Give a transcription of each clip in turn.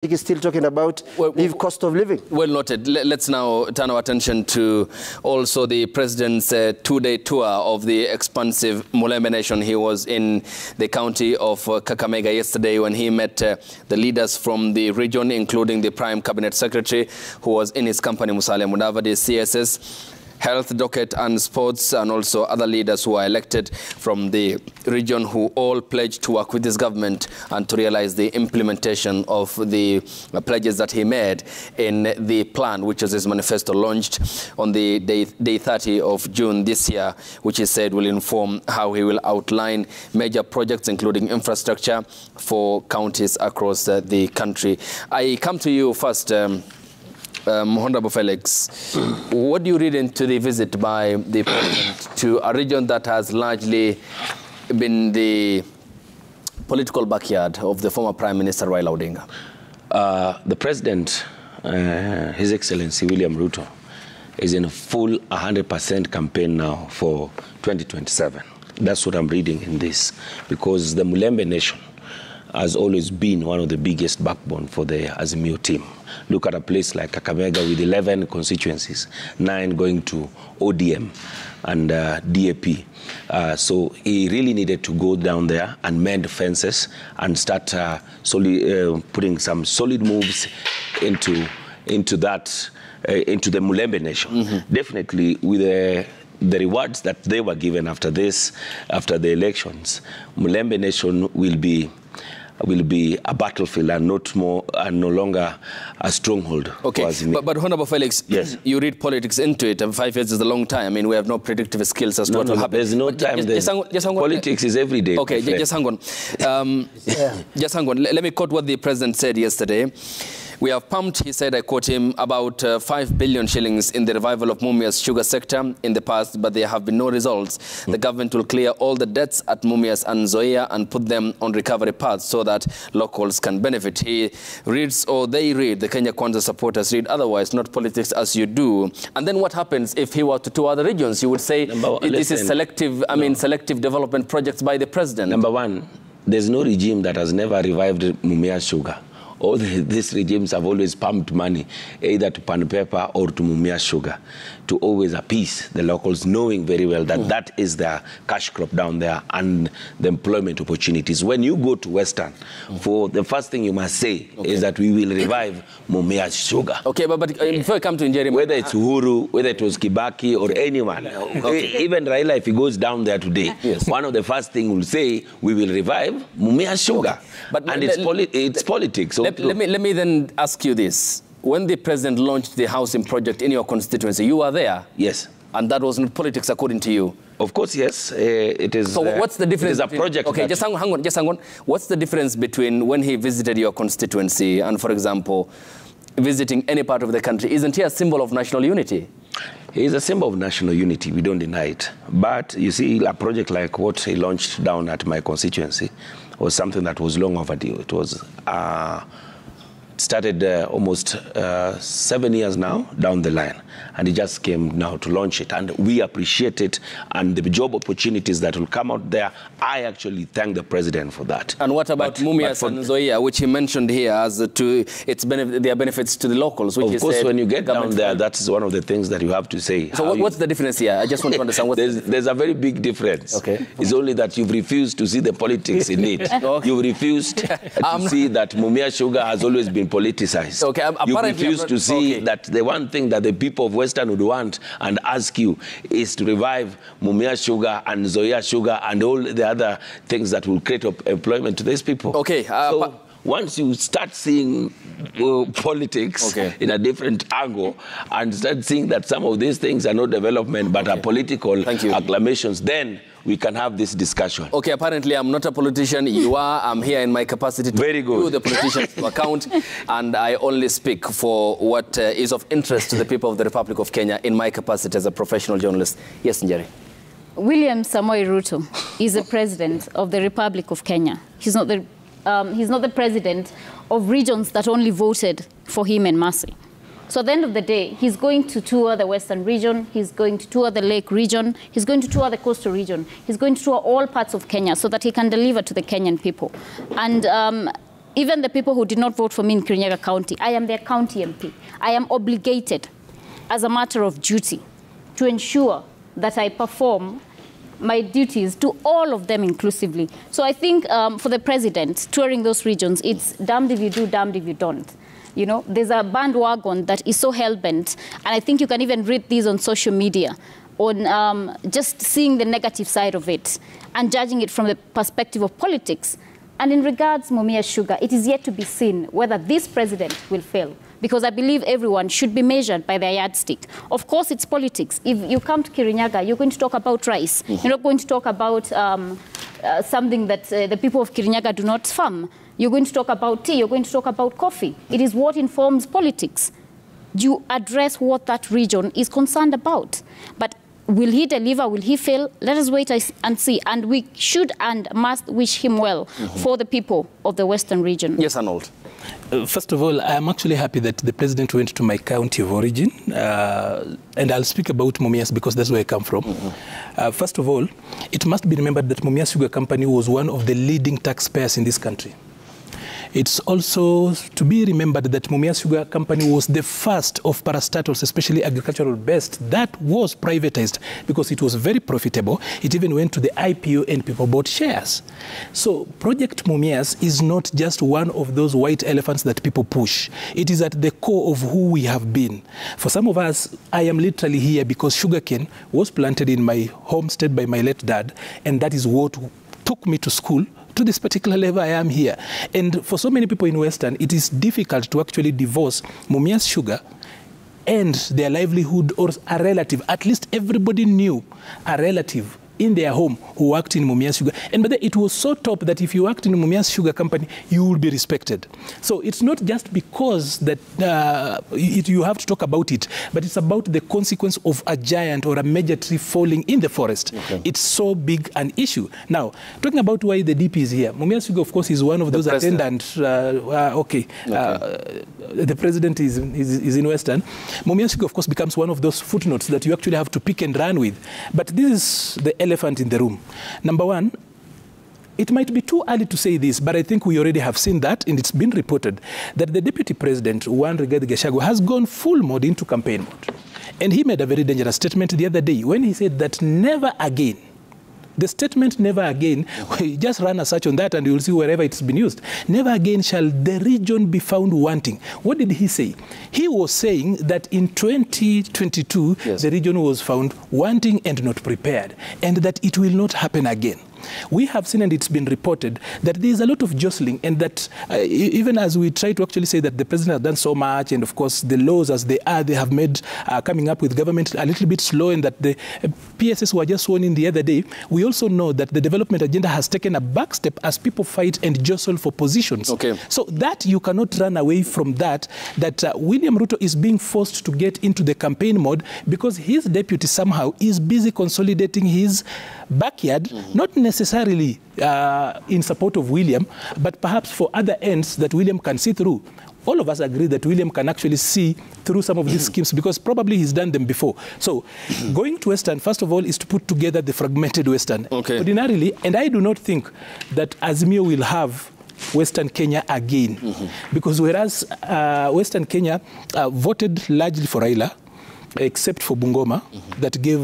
is still talking about cost of living. Well noted. Let's now turn our attention to also the president's two-day tour of the expansive Mulembe Nation. He was in the county of Kakamega yesterday when he met the leaders from the region, including the Prime Cabinet Secretary, who was in his company, Musalia Mudavadi, CSS, Health, Docket and Sports, and also other leaders who are elected from the region, who all pledged to work with this government and to realize the implementation of the pledges that he made in the plan, which was his manifesto launched on the day 30 of June this year, which he said will inform how he will outline major projects, including infrastructure for counties across the country. I come to you first, Honorable Felix. What do you read into the visit by the president to a region that has largely been the political backyard of the former Prime Minister Raila Odinga? The president, His Excellency William Ruto, is in a full 100% campaign now for 2027. That's what I'm reading in this, because the Mulembe Nation has always been one of the biggest backbone for the Azimio team. Look at a place like Kakamega with 11 constituencies, 9 going to ODM and DAP. So he really needed to go down there and mend fences and start putting some solid moves into the Mulembe Nation. Mm-hmm. Definitely with the rewards that they were given after the elections, Mulembe Nation will be a battlefield and no longer a stronghold. Okay, but Honorable Felix, yes, you read politics into it, and 5 years is a long time. I mean, we have no predictive skills as to what will happen. There's no time. Politics is every day. Okay, just hang on. Just hang on. Let me quote what the president said yesterday. We have pumped, he said, I quote him, about 5 billion shillings in the revival of Mumias sugar sector in the past, but there have been no results. The government will clear all the debts at Mumias and Nzoia and put them on recovery paths so that locals can benefit. He reads, or they read, the Kenya Kwanza supporters read otherwise, not politics as you do. And then what happens if he were to tour other regions? You would say this is selective, selective development projects by the president. Number one, there's no regime that has never revived Mumias sugar. All these regimes have always pumped money, either to pan paper or to Mumias sugar, to always appease the locals, knowing very well that that is their cash crop down there and the employment opportunities. When you go to Western, for the first thing you must say is that we will revive Mumias sugar. Okay, but before I come to Njeri, whether it's Uhuru, whether it was Kibaki or anyone, even Raila, if he goes down there today, one of the first things we'll say, we will revive Mumias sugar. But and it's politics. So let me then ask you this. When the president launched the housing project in your constituency, you were there? Yes. And that was not politics according to you? Of course, yes. It is. So what's the difference? It is a project. Okay, just hang on. What's the difference between when he visited your constituency and, for example, visiting any part of the country? Isn't he a symbol of national unity? He is a symbol of national unity. We don't deny it. But you see, a project like what he launched down at my constituency was something that was long overdue. It was started almost 7 years now down the line, and he just came now to launch it, and we appreciate it, and the job opportunities that will come out there, I actually thank the president for that. And what about Mumias and Nzoia, which he mentioned here as their benefits to the locals? Which of course, when you get down there, that's one of the things that you have to say. So what's the difference here? I just want to understand. There's a very big difference. Okay. It's only that you've refused to see the politics in it. You've refused to see that Mumias sugar has always been politicized. Okay, you refuse to see that the one thing that the people of Western would want and ask you is to revive Mumias sugar and Nzoia sugar and all the other things that will create employment to these people. Okay. So once you start seeing politics in a different angle and start seeing that some of these things are not development but are political acclamations, then we can have this discussion. Okay, apparently I'm not a politician. You are. I'm here in my capacity to do the politicians to account, and I only speak for what is of interest to the people of the Republic of Kenya in my capacity as a professional journalist. Yes, Njeri. William Samoei Ruto is the president of the Republic of Kenya. He's not the president of regions that only voted for him en masse. So at the end of the day, he's going to tour the Western region, he's going to tour the Lake region, he's going to tour the coastal region, he's going to tour all parts of Kenya so that he can deliver to the Kenyan people. And even the people who did not vote for me in Kirinyaga County, I am their county MP. I am obligated, as a matter of duty, to ensure that I perform my duties to all of them inclusively. So I think for the president touring those regions, it's damned if you do, damned if you don't. You know, there's a bandwagon that is so hell-bent, and I think you can even read these on social media, on just seeing the negative side of it and judging it from the perspective of politics. And in regards Mumias Sugar, it is yet to be seen whether this president will fail, because I believe everyone should be measured by their yardstick. Of course, it's politics. If you come to Kirinyaga, you're going to talk about rice. You're not going to talk about something that the people of Kirinyaga do not farm. You're going to talk about tea. You're going to talk about coffee. It is what informs politics. You address what that region is concerned about. But will he deliver? Will he fail? Let us wait and see. And we should and must wish him well for the people of the Western region. Yes, Arnold. First of all, I'm actually happy that the president went to my county of origin. And I'll speak about Mumias because that's where I come from. First of all, it must be remembered that Mumias Sugar Company was one of the leading taxpayers in this country. It's also to be remembered that Mumias Sugar Company was the first of parastatals, especially agricultural-based, that was privatized because it was very profitable. It even went to the IPO and people bought shares. So Project Mumias is not just one of those white elephants that people push. It is at the core of who we have been. For some of us, I am literally here because sugarcane was planted in my homestead by my late dad, and that is what took me to school. To this particular level, I am here. And for so many people in Western, it is difficult to actually divorce Mumias Sugar and their livelihood or a relative. At least everybody knew a relative in their home who worked in Mumias Sugar. And but it was so top that if you worked in Mumias Sugar Company, you will be respected. So it's not just because that you have to talk about it, but it's about the consequence of a giant or a major tree falling in the forest. Okay. It's so big an issue. Now, talking about why the DP is here, Mumias Sugar, of course, is one of those attendants. The president is in Western. Mumias Sugar, of course, becomes one of those footnotes that you actually have to pick and run with. But this is the elephant in the room. Number one, it might be too early to say this, but I think we already have seen that, and it's been reported that the deputy president, Rigathi Gachagua, has gone full mode into campaign mode. And he made a very dangerous statement the other day when he said that never again, the statement never again, just run a search on that and you'll see wherever it's been used. Never again shall the region be found wanting. What did he say? He was saying that in 2022, yes, the region was found wanting and not prepared, and that it will not happen again. We have seen, and it's been reported, that there is a lot of jostling, and that even as we try to actually say that the president has done so much, and of course the laws as they are, they have made coming up with government a little bit slow, and that the PSS were just sworn in the other day, we also know that the development agenda has taken a back step as people fight and jostle for positions. Okay. So that you cannot run away from that William Ruto is being forced to get into the campaign mode because his deputy somehow is busy consolidating his backyard, not necessarily in support of William, but perhaps for other ends that William can see through. All of us agree that William can actually see through some of these schemes because probably he's done them before. So going to Western, first of all, is to put together the fragmented Western. Okay. Ordinarily, and I do not think that Azimio will have Western Kenya again. Because whereas Western Kenya voted largely for Raila, except for Bungoma, that gave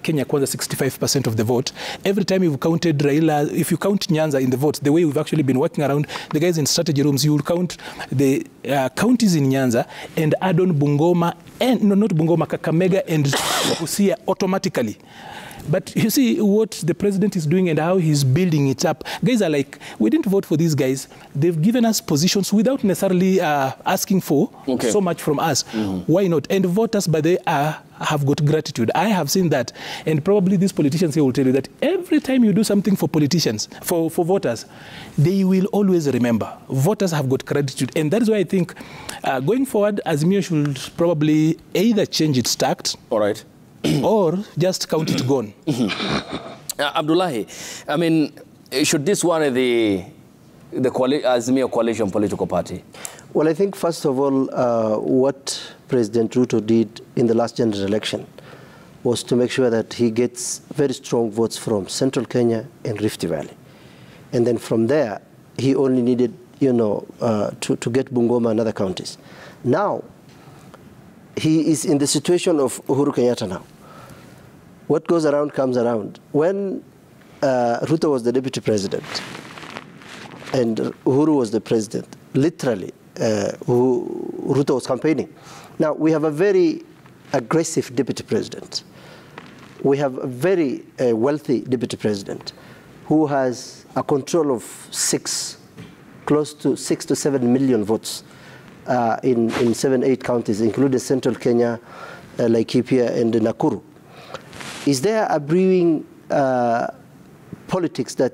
Kenya Kwanza 65% of the vote. Every time you've counted Raila, if you count Nyanza in the votes, the way we've actually been working around, the guys in strategy rooms, you will count the counties in Nyanza and add on Bungoma, and no, not Bungoma, Kakamega and Busia automatically. But you see what the president is doing and how he's building it up. Guys are like, we didn't vote for these guys. They've given us positions without necessarily asking for so much from us. Why not? And voters, by the way, have got gratitude. I have seen that. And probably these politicians here will tell you that every time you do something for politicians, for voters, they will always remember. Voters have got gratitude. And that is why I think going forward, Azimio should probably either change its tact. All right. Or just count it gone. Abdullahi, I mean, should this worry the Azimio coalition political party? Well, I think, first of all, what President Ruto did in the last general election was to make sure that he gets very strong votes from Central Kenya and Rift Valley. And then from there, he only needed to get Bungoma and other counties. Now, he is in the situation of Uhuru Kenyatta now. What goes around comes around. When Ruto was the deputy president and Uhuru was the president, literally, Ruto was campaigning. Now, we have a very aggressive deputy president. We have a very wealthy deputy president who has a control of close to 6 to 7 million votes in 7-8 counties, including central Kenya, Laikipia, and Nakuru. Is there a brewing politics that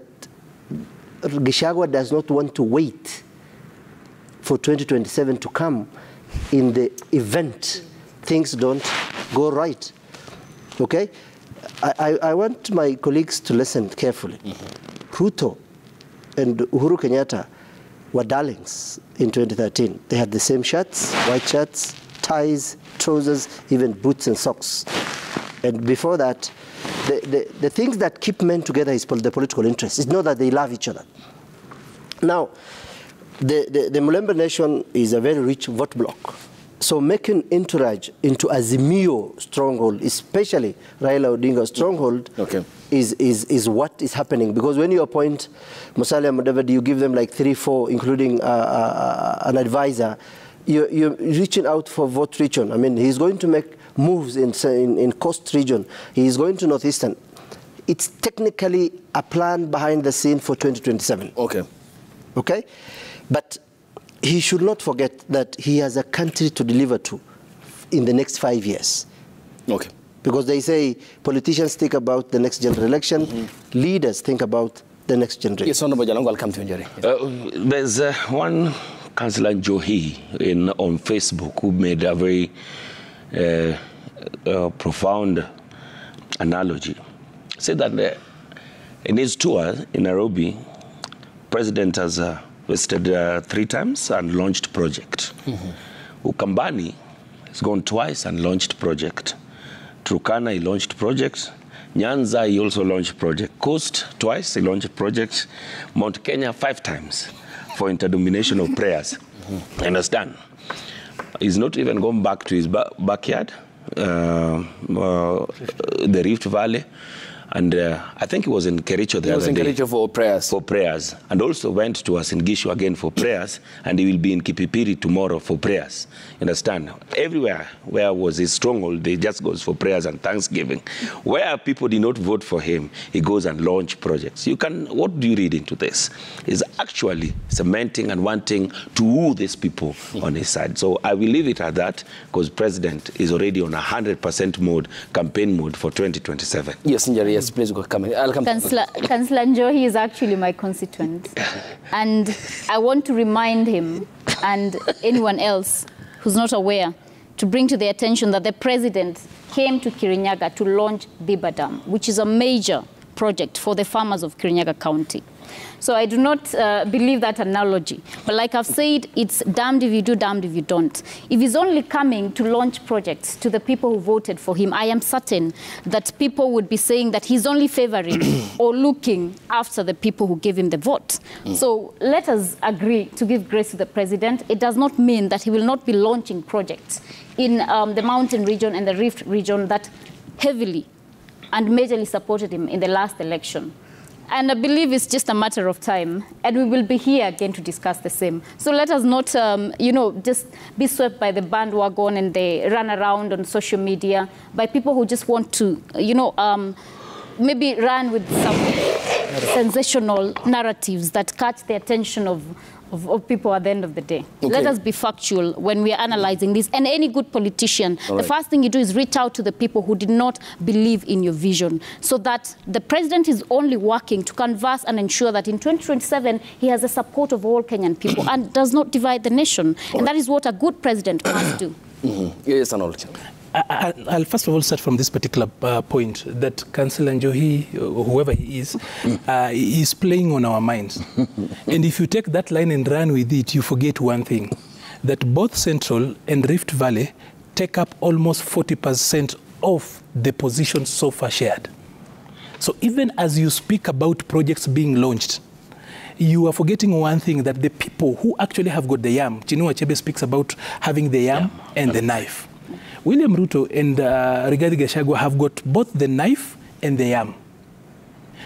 Gachagua does not want to wait for 2027 to come in the event things don't go right? Okay? I want my colleagues to listen carefully. Ruto and Uhuru Kenyatta were darlings in 2013. They had the same shirts, white shirts, ties, trousers, even boots and socks. And before that, the things that keep men together is the political interest. It's not that they love each other. Now, the Mulembe Nation is a very rich vote block. So making Entourage into Azimio stronghold, especially Raila Odinga's stronghold, is what is happening. Because when you appoint Musalia Mudavadi, you give them like 3-4, including an advisor, you're reaching out for vote region. I mean, he's going to make moves in Coast region. He's going to Northeastern. It's technically a plan behind the scene for 2027. Okay? But he should not forget that he has a country to deliver to in the next 5 years. Okay. Because they say politicians think about the next general election, leaders think about the next generation. Yes, Honorable Jalango, I'll come to you, Jerry. There's one Councillor Njohi on Facebook who made a very profound analogy. Said that in his tour in Nairobi, President has visited 3 times and launched project. Ukambani has gone twice and launched project. Turkana, he launched project. Nyanza, he also launched project. Coast, twice, he launched project. Mount Kenya, 5 times for interdomination of prayers. Understand? He's not even gone back to his backyard, the Rift Valley. And I think he was in Kericho the other day. He was in Kericho for prayers. For prayers. And also went to Uasin Gishu again for prayers. And he will be in Kipipiri tomorrow for prayers. You understand? Everywhere where was his stronghold, he just goes for prayers and thanksgiving. Where people did not vote for him, he goes and launch projects. What do you read into this? He's actually cementing and wanting to woo these people on his side. So I will leave it at that, because President is already on 100% mode, campaign mode for 2027. Yes, Njeri. Yes, please go. I'll come. Councillor Njohi is actually my constituent. And I want to remind him and anyone else who's not aware to bring to their attention that the President came to Kirinyaga to launch Biba Dam, which is a major project for the farmers of Kirinyaga County. So I do not believe that analogy. But like I've said, it's damned if you do, damned if you don't. If he's only coming to launch projects to the people who voted for him, I am certain that people would be saying that he's only favoring or looking after the people who gave him the vote. So let us agree to give grace to the President. It does not mean that he will not be launching projects in the mountain region and the Rift region that heavily and majorly supported him in the last election. And I believe it's just a matter of time, and we will be here again to discuss the same. So let us not, just be swept by the bandwagon and they run around on social media by people who just want to, maybe run with some sensational narratives that catch the attention of people at the end of the day. Okay. Let us be factual when we are analyzing this. And any good politician, the first thing you do is reach out to the people who did not believe in your vision, so that the President is only working to canvass and ensure that in 2027 he has the support of all Kenyan people and does not divide the nation. And that is what a good president must do. Yes, Arnold. I'll first of all start from this particular point that Councillor Njohi, whoever he is playing on our minds. And if you take that line and run with it, you forget one thing, that both Central and Rift Valley take up almost 40% of the positions so far shared. So even as you speak about projects being launched, you are forgetting one thing, that the people who actually have got the yam, Chinua Achebe speaks about having the yam and the knife. William Ruto and Rigathi Gachagua have got both the knife and the yam.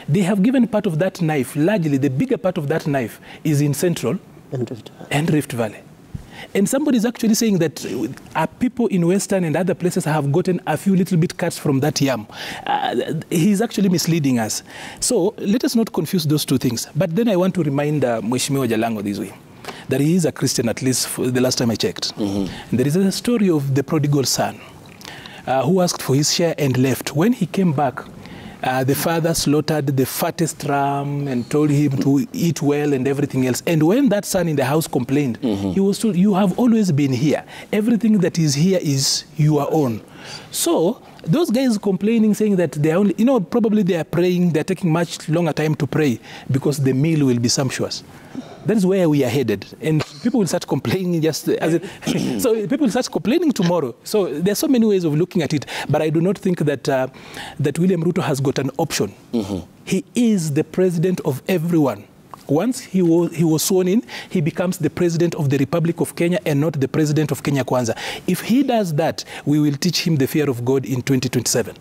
They have given part of that knife, largely the bigger part of that knife is in Central and Rift Valley. And somebody is actually saying that people in Western and other places have gotten a few little bit cuts from that yam. He's actually misleading us. So let us not confuse those two things. But then I want to remind Mheshimiwa Jalango this way, that he is a Christian, at least for the last time I checked. There is a story of the prodigal son who asked for his share and left. When he came back, the father slaughtered the fattest ram and told him to eat well and everything else. And when that son in the house complained, he was told, you have always been here. Everything that is here is your own. So those guys complaining, saying that they are only, probably they are praying, they're taking much longer time to pray because the meal will be sumptuous. That is where we are headed. And people will start complaining just as it, so people will start complaining tomorrow. So there are so many ways of looking at it. But I do not think that that William Ruto has got an option. He is the president of everyone. Once he was sworn in, he becomes the president of the Republic of Kenya and not the president of Kenya Kwanza. If he does that, we will teach him the fear of God in 2027.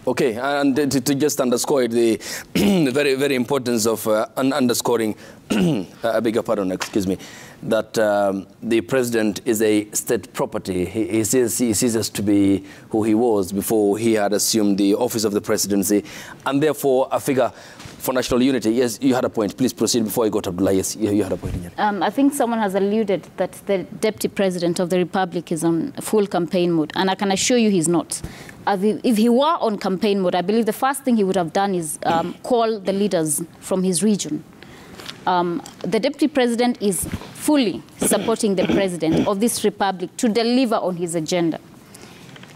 Okay, and to just underscore it, the very, very importance of underscoring, I beg your pardon, excuse me, that the president is a state property. He ceases to be who he was before he had assumed the office of the presidency, and therefore a figure for national unity. Yes, you had a point. Please proceed before I go to Abdullah. Yes, you had a point. I think someone has alluded that the deputy president of the republic is on full campaign mode, and I can assure you he's not. If he were on campaign mode, I believe the first thing he would have done is call the leaders from his region. The deputy president is fully supporting the president of this republic to deliver on his agenda.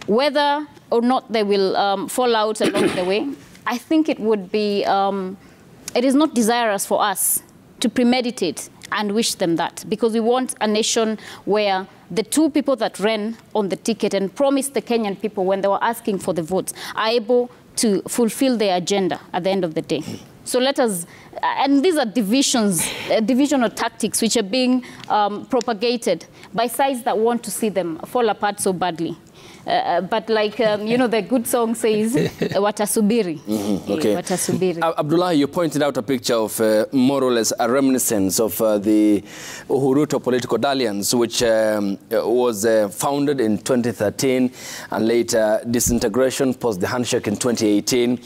Whether or not they will fall out along the way, I think it would be, it is not desirous for us to premeditate and wish them that, because we want a nation where the two people that ran on the ticket and promised the Kenyan people when they were asking for the votes are able to fulfill their agenda at the end of the day. So let us, and these are divisional tactics which are being propagated by sides that want to see them fall apart so badly. But like, the good song says, watasubiri. Okay. Watasubiri. Abdullah, you pointed out a picture of more or less a reminiscence of the Uhuruto political alliance, which was founded in 2013 and later disintegration post the handshake in 2018.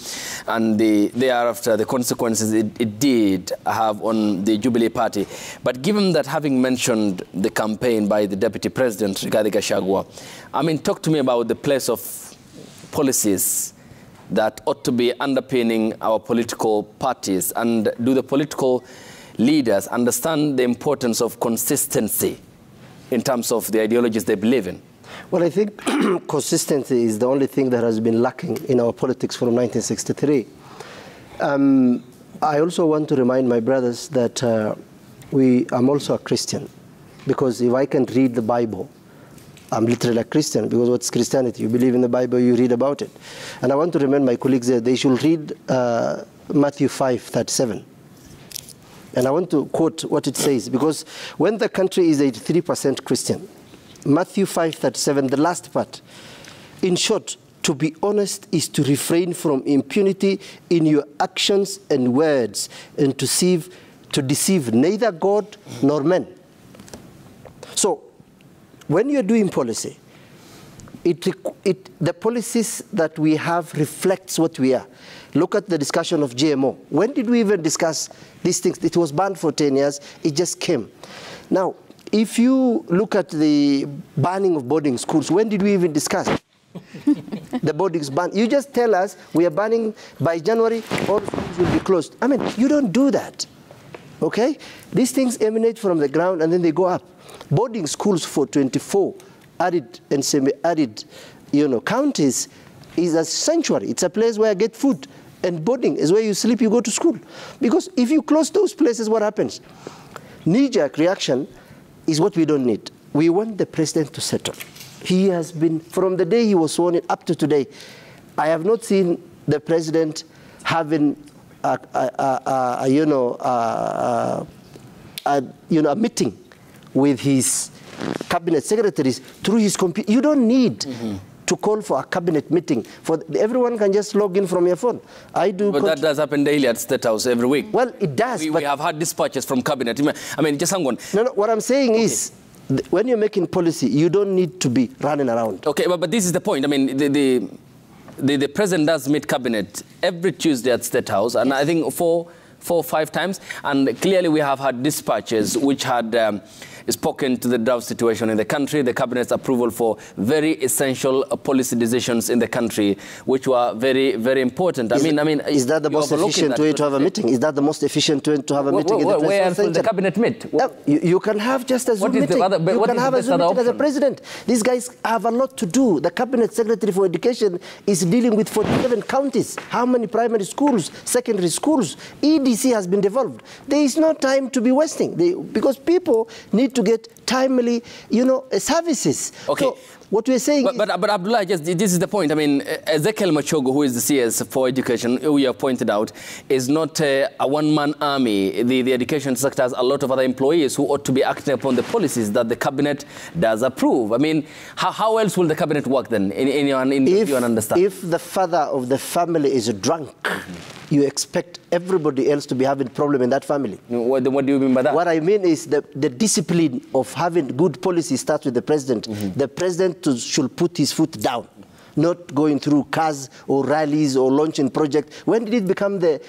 And thereafter, the consequences it did have on the Jubilee Party. But given that, having mentioned the campaign by the Deputy President, Rigathi Gachagua, I mean, talk to me about the place of policies that ought to be underpinning our political parties, and do the political leaders understand the importance of consistency in terms of the ideologies they believe in? Well, I think consistency is the only thing that has been lacking in our politics from 1963. I also want to remind my brothers that I'm also a Christian, because if I can read the Bible, I'm literally a Christian, because what's Christianity? You believe in the Bible, you read about it. And I want to remind my colleagues that they should read Matthew 5:37. And I want to quote what it says, because when the country is 83% Christian, Matthew 5:37, the last part, in short, to be honest is to refrain from impunity in your actions and words, and to deceive neither God nor men. So, when you're doing policy, the policies that we have reflects what we are. Look at the discussion of GMO. When did we even discuss these things? It was banned for 10 years. It just came. Now, if you look at the banning of boarding schools, when did we even discuss the boarding ban? You just tell us we are banning by January, all schools will be closed. I mean, you don't do that. Okay? These things emanate from the ground and then they go up. Boarding schools for 24 arid and semi-arid, counties is a sanctuary. It's a place where I get food, and boarding is where you sleep, you go to school. Because if you close those places, what happens? Knee-jerk reaction is what we don't need. We want the president to settle. He has been, from the day he was sworn in up to today, I have not seen the president having a meeting with his cabinet secretaries through his computer. You don't need to call for a cabinet meeting. Everyone can just log in from your phone. But that does happen daily at State House every week. Well, it does. We have had dispatches from cabinet. I mean, just hang on. No, what I'm saying is, when you're making policy, you don't need to be running around. Okay, but this is the point. I mean, the president does meet cabinet every Tuesday at State House, and I think four or five times. And clearly we have had dispatches which had spoken to the drought situation in the country, the cabinet's approval for very essential policy decisions in the country, which were very, very important. I mean, is that the most efficient way to have a meeting? Is that the most efficient way to have a meeting? Where else will the cabinet meet? You can have just a Zoom meeting. You can have a Zoom meeting as a president. These guys have a lot to do. The cabinet secretary for education is dealing with 47 counties. How many primary schools, secondary schools? EDC has been developed. There is no time to be wasting because people need to get timely, services. Okay. So what we're saying but Abdullah, this is the point. I mean, Ezekiel Machogo, who is the CS for education, who you have pointed out, is not a one-man army. The education sector has a lot of other employees who ought to be acting upon the policies that the cabinet does approve. I mean, how else will the cabinet work then, in your understanding? If the father of the family is drunk, you expect everybody else to be having problem in that family. What do you mean by that? What I mean is the discipline of having good policy starts with the president. The president should put his foot down, not going through cars or rallies or launching projects. When did it become the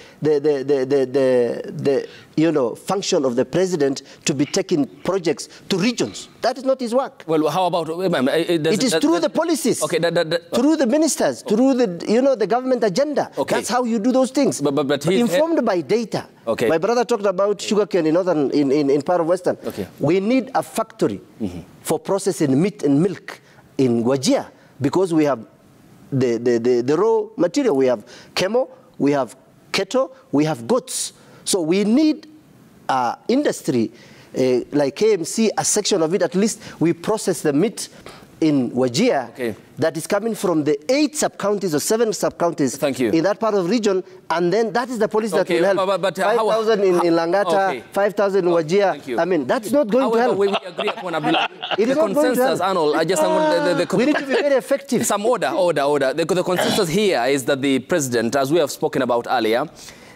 function of the president to be taking projects to regions? That is not his work. Well, how about it is through the policies, okay, through the ministers, through the government agenda. Okay. That's how you do those things. But informed by data. Okay. My brother talked about sugarcane in part of Western. Okay. We need a factory for processing meat and milk in Wajir because we have the raw material. We have camel, we have cattle, we have goats. So we need industry like KMC, a section of it, at least we process the meat in Wajir. Okay. That is coming from the 8 sub-counties or 7 sub-counties in that part of the region, and then that is the policy that will help. But 5,000 in Langata, 5,000 in Wajir. I mean, that's not going to help. We agree upon Abdullah. It is the not going to help. consensus, Arnold, I just want we need to be very effective. Some order. The consensus here is that the president, as we have spoken about earlier,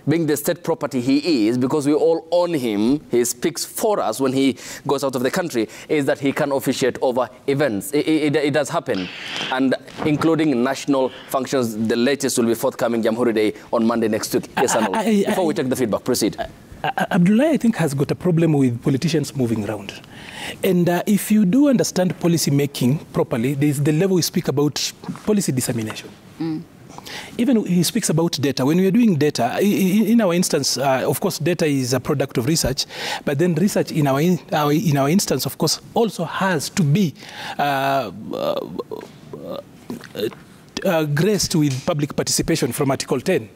being the state property he is, because we all own him, he speaks for us when he goes out of the country, is that he can officiate over events. It does happen, and including national functions. The latest will be forthcoming Jamhuri Day on Monday next week. Yes, Arnold. Before we take the feedback, proceed. Abdullah, I think, has got a problem with politicians moving around. And if you do understand policy making properly, there's the level we speak about policy dissemination. Even he speaks about data. When we are doing data, in our instance, of course, data is a product of research, but then research in our instance, of course, also has to be graced with public participation from Article 10.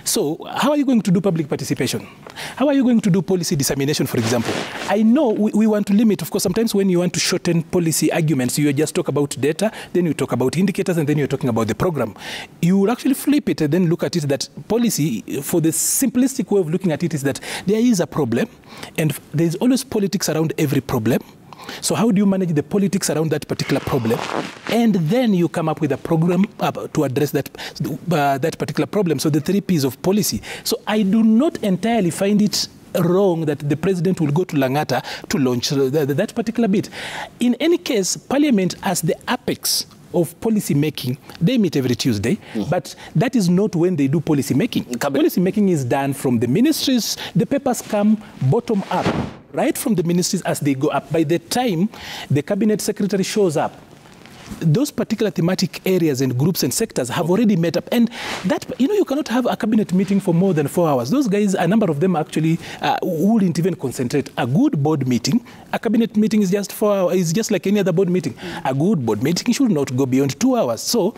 So how are you going to do public participation? How are you going to do policy dissemination, for example? I know we want to limit, of course, sometimes when you want to shorten policy arguments, you just talk about data, then you talk about indicators, and then you're talking about the program. You will actually flip it and then look at it that policy, for the simplistic way of looking at it, is that there is a problem, and there's always politics around every problem. So how do you manage the politics around that particular problem? And then you come up with a program to address that particular problem. So the 3 Ps of policy. So I do not entirely find it wrong that the president will go to Langata to launch that particular bit. In any case, Parliament, as the apex of policy making, they meet every Tuesday, but that is not when they do policy making. Policy making is done from the ministries. The papers come bottom up, right from the ministries as they go up. By the time the cabinet secretary shows up, those particular thematic areas and groups and sectors have already met up. And that, you cannot have a cabinet meeting for more than 4 hours. Those guys, a number of them actually wouldn't even concentrate. A good board meeting, a cabinet meeting is just 4 hours, is just like any other board meeting. A good board meeting should not go beyond 2 hours. So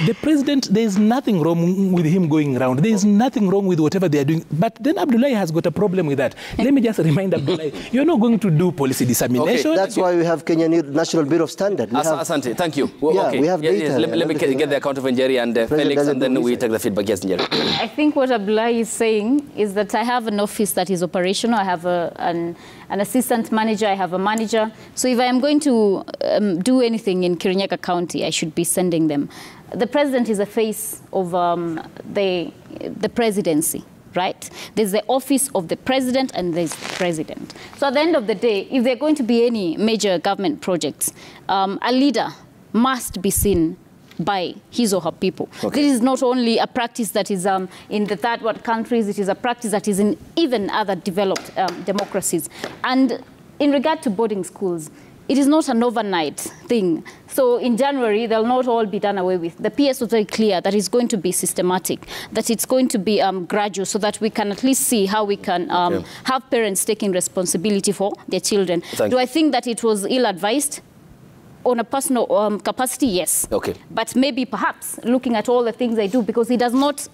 the president, there is nothing wrong with him going around. There is nothing wrong with whatever they are doing. But then Abdullah has got a problem with that. Let me just remind Abdullah, you're not going to do policy dissemination. Okay, that's why we have Kenya National Bureau of Standards. Asante, thank you. Well, Yeah, okay. we have data. Let me get the account of Njeri and Felix, and then we take the feedback. Yes, Njeri. I think what Abdullah is saying is that I have an office that is operational. I have an assistant manager. I have a manager. So if I am going to do anything in Kirinyaga County, I should be sending them. The president is the face of the presidency, right? There's the office of the president and there's the president. So at the end of the day, if there are going to be any major government projects, a leader must be seen by his or her people. Okay. This is not only a practice that is in the third world countries, it is a practice that is in even other developed democracies. And in regard to boarding schools, it is not an overnight thing. So in January, they'll not all be done away with. The PS was very clear that it's going to be systematic, that it's going to be gradual, so that we can at least see how we can have parents taking responsibility for their children. Do I think that it was ill-advised? On a personal capacity, yes. Okay. But maybe perhaps looking at all the things they do, because he does not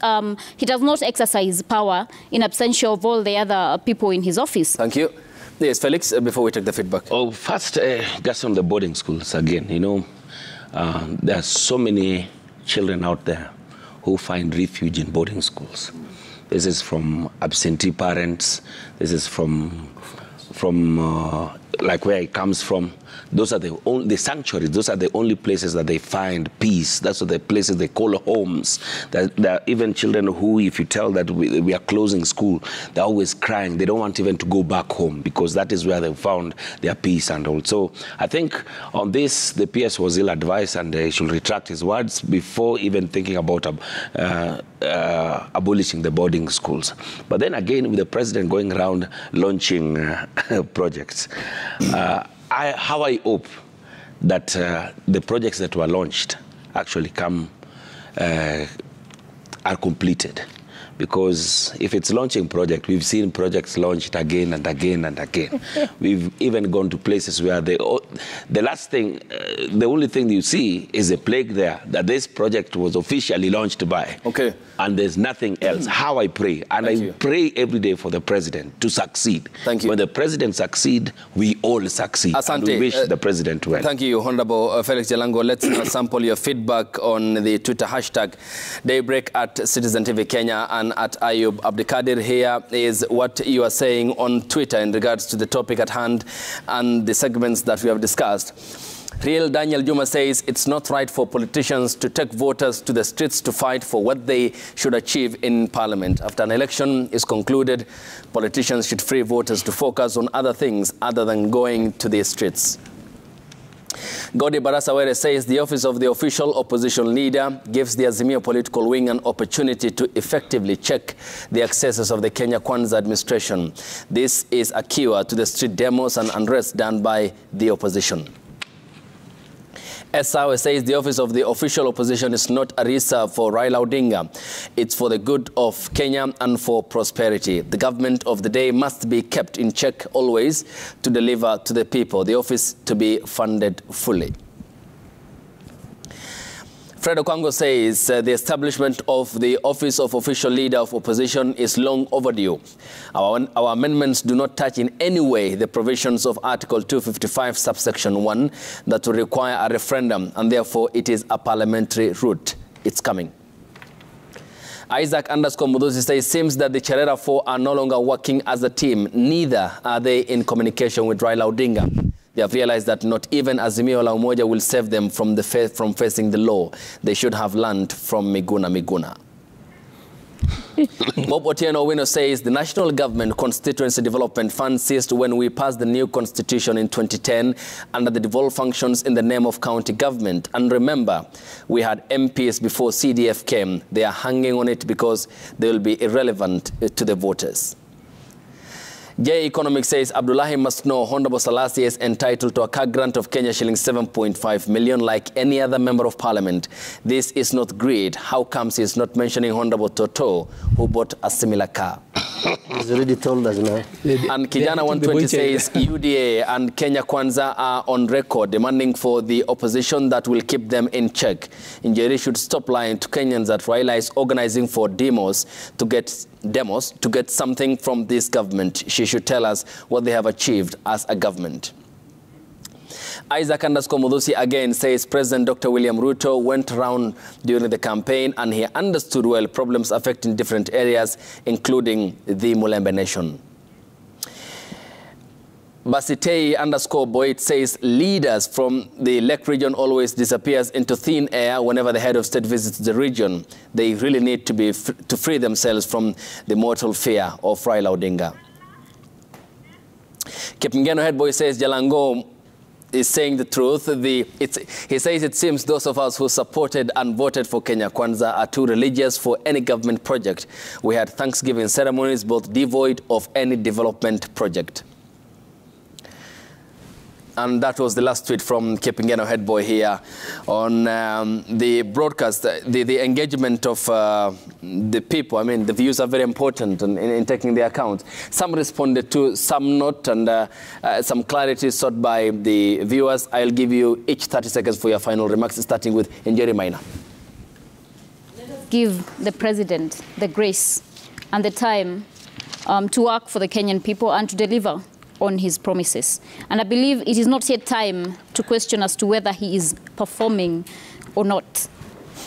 exercise power in absentia of all the other people in his office. Thank you. Yes, Felix, before we take the feedback. Oh, first, just on the boarding schools again, you know, there are so many children out there who find refuge in boarding schools. This is from absentee parents. This is from like where it comes from. Those are the sanctuaries. Those are the only places that they find peace. That's what the places they call homes. There are even children who, if you tell that we are closing school, they're always crying. They don't want even to go back home because that is where they found their peace and all. So I think on this, the PS was ill-advised and he should retract his words before even thinking about abolishing the boarding schools. But then again, with the president going around launching projects, how I hope that the projects that were launched actually are completed. Because if it's launching project, we've seen projects launched again and again and again. We've even gone to places where the last thing, the only thing you see is a plaque there that this project was officially launched by. Okay. And there's nothing else. How I pray, and I pray every day for the president to succeed. Thank you. When the president succeeds, we all succeed. Asante. And we wish the president well. Thank you, Honorable Felix Jalango. Let's now sample your feedback on the Twitter hashtag Daybreak at Citizen TV Kenya and at Ayub Abdikadir. Here is what you are saying on Twitter in regards to the topic at hand and the segments that we have discussed. Real Daniel Juma says it's not right for politicians to take voters to the streets to fight for what they should achieve in parliament. After an election is concluded, politicians should free voters to focus on other things other than going to the streets. Godi Barasawere says the office of the official opposition leader gives the Azimio political wing an opportunity to effectively check the excesses of the Kenya Kwanza administration. This is a cure to the street demos and unrest done by the opposition. SAO says the office of the official opposition is not a reserve for Raila Odinga. It's for the good of Kenya and for prosperity. The government of the day must be kept in check always to deliver to the people. The office to be funded fully. Fred Okwango says the establishment of the Office of Official Leader of Opposition is long overdue. Our amendments do not touch in any way the provisions of Article 255, subsection 1, that will require a referendum, and therefore it is a parliamentary route. It's coming. Isaac _Mudusi says, seems that the Cherera 4 are no longer working as a team. Neither are they in communication with Raila Odinga. They have realized that not even Azimio la Umoja will save them from facing the law. They should have learned from Miguna. Bob Otieno Owino says the National Government Constituency Development Fund ceased when we passed the new constitution in 2010 under the devolved functions in the name of county government. And remember, we had MPs before CDF came. They are hanging on it because they will be irrelevant to the voters. J Economic says Abdullahi must know Honorable Salassi is entitled to a car grant of Kenya shillings 7.5 million like any other member of parliament. This is not greed. How comes he's not mentioning Honorable Toto, who bought a similar car? He's already told us now. And Kijana 120 says UDA and Kenya Kwanza are on record demanding for the opposition that will keep them in check. Njeri should stop lying to Kenyans that Raila is organizing for demos to get something from this government. She should tell us what they have achieved as a government. Isaac _Mudusi again says President Dr. William Ruto went around during the campaign and he understood well problems affecting different areas, including the Mulembe Nation. Basitei _Boyd says leaders from the Lake region always disappears into thin air whenever the head of state visits the region. They really need to free themselves from the mortal fear of Raila Odinga. Kipngeno head boy says Jalango is saying the truth. He says it seems those of us who supported and voted for Kenya Kwanza are too religious for any government project. We had Thanksgiving ceremonies both devoid of any development project. And that was the last tweet from Kipngeno head boy here on the broadcast. The engagement of the people, I mean, the views are very important in taking the account. Some responded to, some not, and some clarity sought by the viewers. I'll give you each 30 seconds for your final remarks, starting with Njeri Maina. Let us give the president the grace and the time to work for the Kenyan people and to deliver on his promises. And I believe it is not yet time to question as to whether he is performing or not.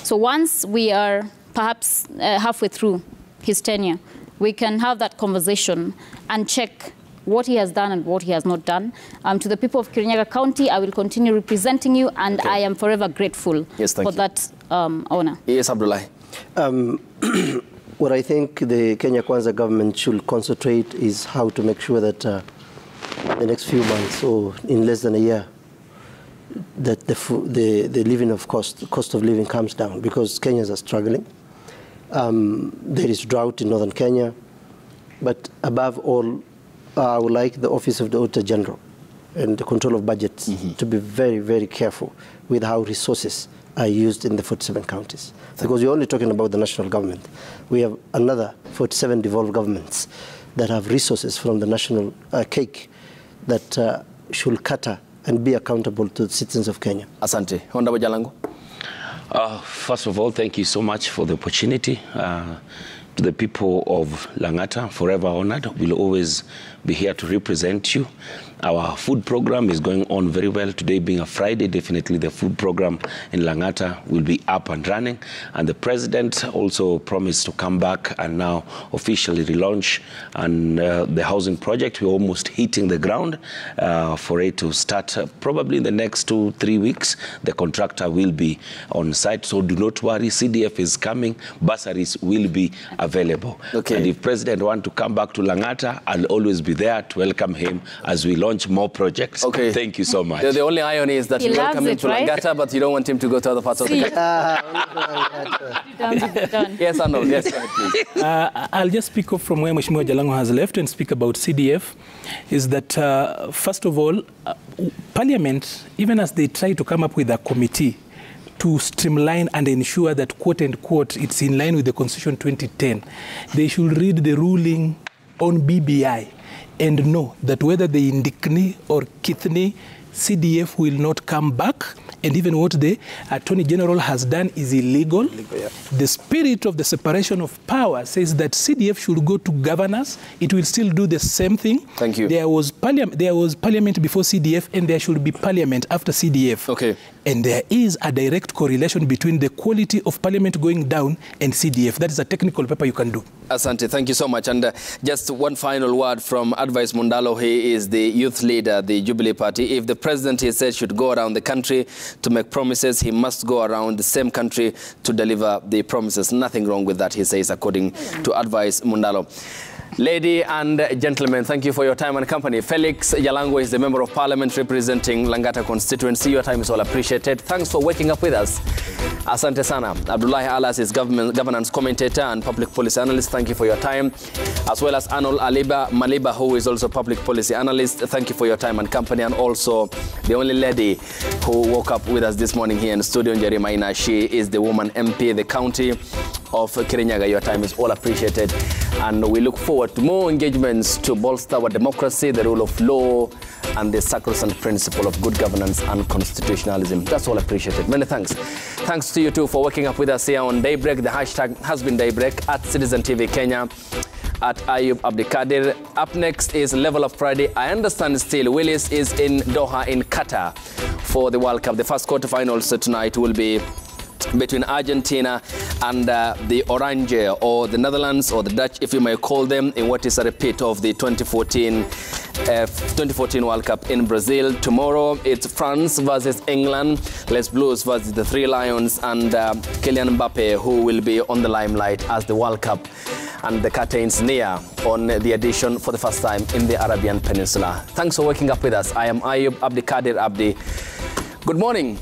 So once we are perhaps halfway through his tenure, we can have that conversation and check what he has done and what he has not done. To the people of Kirinyaga County, I will continue representing you, and I am forever grateful for that honor. Yes, Abdullahi. What I think the Kenya Kwanza government should concentrate is how to make sure that the next few months or in less than a year that the living of cost of living comes down, because Kenyans are struggling. There is drought in northern Kenya, but above all, I would like the Office of the Auditor General and the control of budgets to be very, very careful with how resources are used in the 47 counties. Because you're only talking about the national government. We have another 47 devolved governments that have resources from the national cake that should cater and be accountable to the citizens of Kenya. Asante. Honorable Jalango. First of all, thank you so much for the opportunity. To the people of Langata, forever honored. We'll always be here to represent you. Our food program is going on very well. Today being a Friday, definitely the food program in Langata will be up and running. And the president also promised to come back and now officially relaunch and the housing project. We're almost hitting the ground for it to start probably in the next 2-3 weeks. The contractor will be on site, so do not worry. CDF is coming. Bursaries will be available. Okay. And if president wants to come back to Langata, I'll always be there to welcome him as we launch more projects. Okay. Thank you so much. The only irony is that you welcome him to Langata, but you don't want him to go to other parts of the country. Yes, Arnold. Yes, please. I'll just speak up from where Mheshimiwa Jalango has left and speak about CDF. Is that, first of all, Parliament, even as they try to come up with a committee to streamline and ensure that, quote unquote, it's in line with the Constitution 2010, they should read the ruling on BBI and know that whether they indicni or kithni, CDF will not come back. And even what the Attorney General has done is illegal. Yeah. The spirit of the separation of power says that CDF should go to governors. It will still do the same thing. Thank you. There was parliament before CDF, and there should be parliament after CDF. Okay. And there is a direct correlation between the quality of parliament going down and CDF. That is a technical paper you can do. Asante, thank you so much. And just one final word from Advice Mundalo. He is the youth leader, the Jubilee Party. If the president, he said, should go around the country to make promises, he must go around the same country to deliver the promises. Nothing wrong with that, he says, according to Advice Mundalo. Lady and gentlemen, thank you for your time and company. Felix Jalango is the Member of Parliament representing Langata constituency. Your time is all appreciated. Thanks for waking up with us. Asante sana. Abdullahi Alas is governance commentator and public policy analyst. Thank you for your time. As well as Anol Maliba, who is also public policy analyst. Thank you for your time and company. And also the only lady who woke up with us this morning here in the studio, Njeri Maina. She is the woman MP, the county of Kirinyaga. Your time is all appreciated. And we look forward to more engagements to bolster our democracy, the rule of law, and the sacrosanct principle of good governance and constitutionalism. That's all appreciated. Many thanks. Thanks to you too for waking up with us here on Daybreak. The hashtag has been Daybreak at Citizen TV Kenya. at Ayub Abdikadir. Up next is Level Up Friday. I understand still Willis is in Doha in Qatar for the World Cup. The first quarterfinals tonight will be between Argentina and the Orange, or the Netherlands, or the Dutch, if you may call them, in what is a repeat of the 2014 World Cup in Brazil. Tomorrow it's France versus England, Les Blues versus the Three Lions, and Kylian Mbappe, who will be on the limelight as the World Cup and the curtains near on the edition for the first time in the Arabian Peninsula. Thanks for waking up with us. I am Ayub Abdikadir Abdi. Good morning.